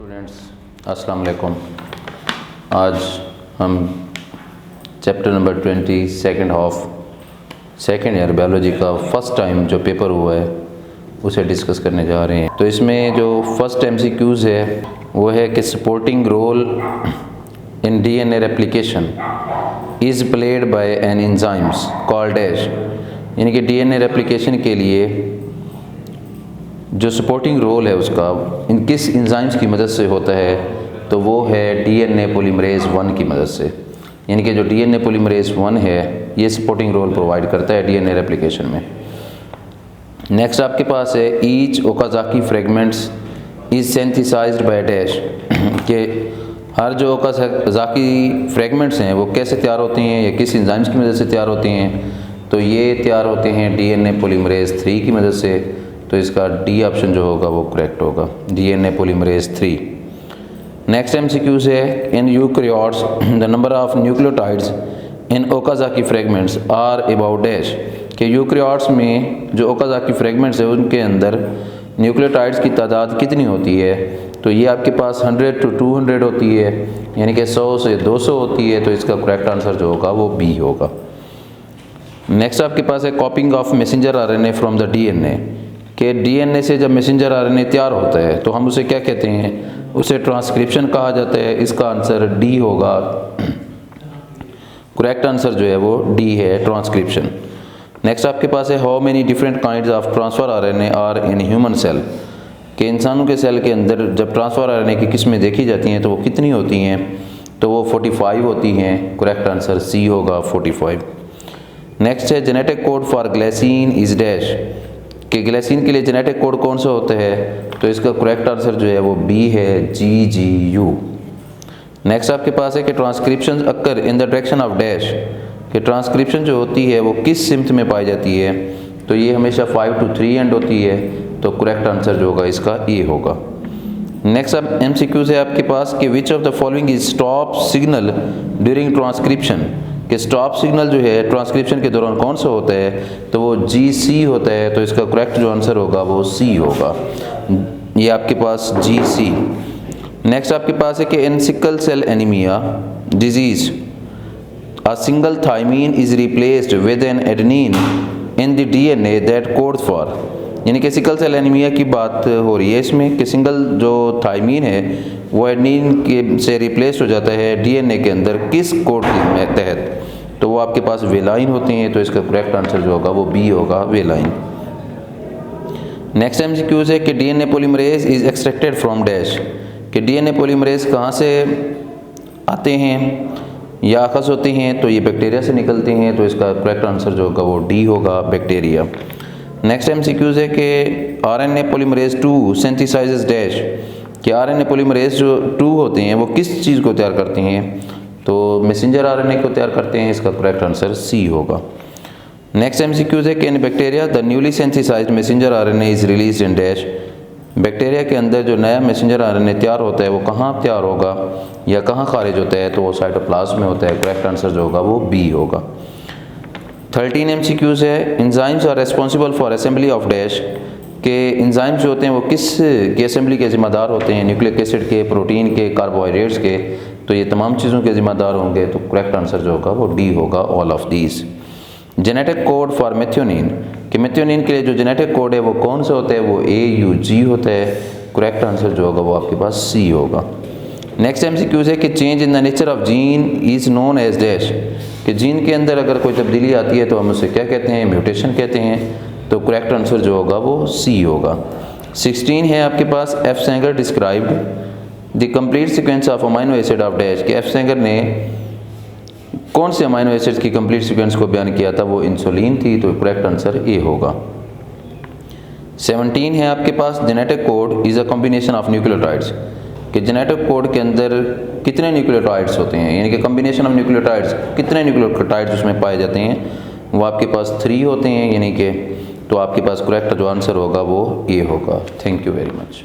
Students अस्सलाम वालेकुम। आज हम chapter number 20 second half second year biology का फ़र्स्ट टाइम जो पेपर हुआ है उसे डिस्कस करने जा रहे हैं। तो इसमें जो फर्स्ट MCQs है वो है कि supporting role in DNA replication is played by an enzymes called as, यानी कि DNA रेप्लिकेशन के लिए जो सपोर्टिंग रोल है उसका इन किस एंजाइम्स की मदद से होता है, तो वो है DNA पॉलीमरेज़ 1 की मदद से। यानी कि जो DNA पॉलीमरेज़ 1 है ये सपोर्टिंग रोल प्रोवाइड करता है DNA रेप्लिकेशन में। नेक्स्ट आपके पास है each Okazaki fragments is synthesized by dash, कि हर जो ओकाज़ाकी फ्रेगमेंट्स हैं वो कैसे तैयार होती हैं या किस एंजाइम्स की मदद से तैयार होती हैं, तो ये तैयार होते हैं DNA पॉलीमरेज़ 3 की मदद से। तो इसका डी ऑप्शन जो होगा वो करेक्ट होगा, DNA पॉलीमरेज़ 3। नेक्स्ट MCQs है in eukaryotes the number of nucleotides in Okazaki fragments are about dash, कि यूकैरियोट्स में जो ओकाज़ाकी फ्रेगमेंट्स है उनके अंदर न्यूक्लियोटाइड्स की तादाद कितनी होती है, तो ये आपके पास 100 to 200 होती है, यानी कि 100 से 200 होती है। तो इसका करेक्ट आंसर जो होगा वो बी होगा। नेक्स्ट आपके पास है कॉपिंग of messenger RNA from the DNA, कि DNA से जब मैसेंजर RNA तैयार होता है तो हम उसे क्या कहते हैं, उसे ट्रांसक्रिप्शन कहा जाता है। इसका आंसर डी होगा, करेक्ट आंसर जो है वो डी है, ट्रांसक्रिप्शन। नेक्स्ट आपके पास है how many different kinds of transfer RNA are in human cell, कि इंसानों के सेल के अंदर जब ट्रांसफ़र RNA की किस्में देखी जाती हैं तो वो कितनी होती हैं, तो वो 45 होती हैं। करेक्ट आंसर सी होगा 45। नेक्स्ट है genetic code for glycine is dash, कि ग्लाइसिन के लिए जेनेटिक कोड कौन सा होता है, तो इसका करेक्ट आंसर जो है वो बी है, GGU। नेक्स्ट आपके पास है कि transcription occur in the direction of dash, कि ट्रांसक्रिप्शन जो होती है वो किस सिम्त में पाई जाती है, तो ये हमेशा 5 to 3 एंड होती है। तो करेक्ट आंसर जो होगा इसका ए होगा। नेक्स्ट अब MCQ है आपके पास कि which of the following is stop signal during transcription, कि स्टॉप सिग्नल जो है ट्रांसक्रिप्शन के दौरान कौन सा होता है, तो वो GC होता है। तो इसका करेक्ट जो आंसर होगा वो सी होगा, ये आपके पास GC। नेक्स्ट आपके पास है कि in sickle cell anemia disease a single thymine is replaced with an adenine in the DNA that codes for, यानी कि सिकल सेल एनीमिया की बात हो रही है इसमें, कि सिंगल जो थाइमीन है वो एडेनिन के से रिप्लेस हो जाता है DNA के अंदर किस कोड के तहत, तो वो आपके पास वेलाइन होते हैं। तो इसका करेक्ट आंसर जो होगा वो बी होगा, वेलाइन। नेक्स्ट MCQ है कि DNA polymerase is extracted from dash, कि DNA पॉलीमरेज कहाँ से आते हैं या अखज़ होते हैं, तो ये बैक्टीरिया से निकलते हैं। तो इसका करेक्ट आंसर जो होगा वो डी होगा, बैक्टीरिया। नेक्स्ट MCQ है कि RNA पॉलीमरेज 2 सिंथेसाइजेस डैश, कि RNA पॉलीमरेज जो 2 होते हैं वो किस चीज़ को तैयार करते हैं, तो मैसेंजर RNA को तैयार करते हैं। इसका करेक्ट आंसर सी होगा। नेक्स्ट MCQ है कि in bacteria the newly synthesized messenger RNA is released in dash, bacteria के अंदर जो नया मैसेंजर RNA तैयार होता है वो कहाँ तैयार होगा या कहाँ खारिज होता है, तो वो साइटोप्लाज्म में होता है। करेक्ट आंसर जो होगा वो बी होगा। 13 MCQ है enzymes are responsible for assembly of dash, के एंजाइम्स जो होते हैं वो किस की असेंबली के ज़िम्मेदार होते हैं, न्यूक्लिक एसिड के, प्रोटीन के, कार्बोहाइड्रेट्स के, तो ये तमाम चीज़ों के ज़िम्मेदार होंगे। तो करेक्ट आंसर जो होगा वो डी होगा, all of these. Genetic code for methionine, कि मेथियोनिन के लिए जो जेनेटिक कोड है वो कौन सा होता है, वो AUG होता है। करेक्ट आंसर जो होगा वो आपके पास सी होगा। नेक्स्ट MCQ है कि change in the nature of gene is known as dash, कि जीन के अंदर अगर कोई तब्दीली आती है तो हम उसे क्या कहते हैं, म्यूटेशन कहते हैं। तो करेक्ट आंसर जो होगा वो सी होगा। 16 है आपके पास F Sanger described the complete sequence of amino acid of dash, कि एफ सेंगर ने कौन से अमाइनो एसिड्स की कंप्लीट सीक्वेंस को बयान किया था, वो इंसुलिन थी। तो करेक्ट आंसर ए होगा। 17 है आपके पास genetic code is a combination of nucleotides, कि जेनेटिक कोड के अंदर कितने न्यूक्लियोटाइड्स होते हैं, यानी कि कॉम्बिनेशन ऑफ न्यूक्लियोटाइड्स, कितने न्यूक्लियोटाइड्स उसमें पाए जाते हैं, वो आपके पास 3 होते हैं, यानी कि तो आपके पास करेक्ट जो आंसर होगा वो ए होगा। Thank you very much.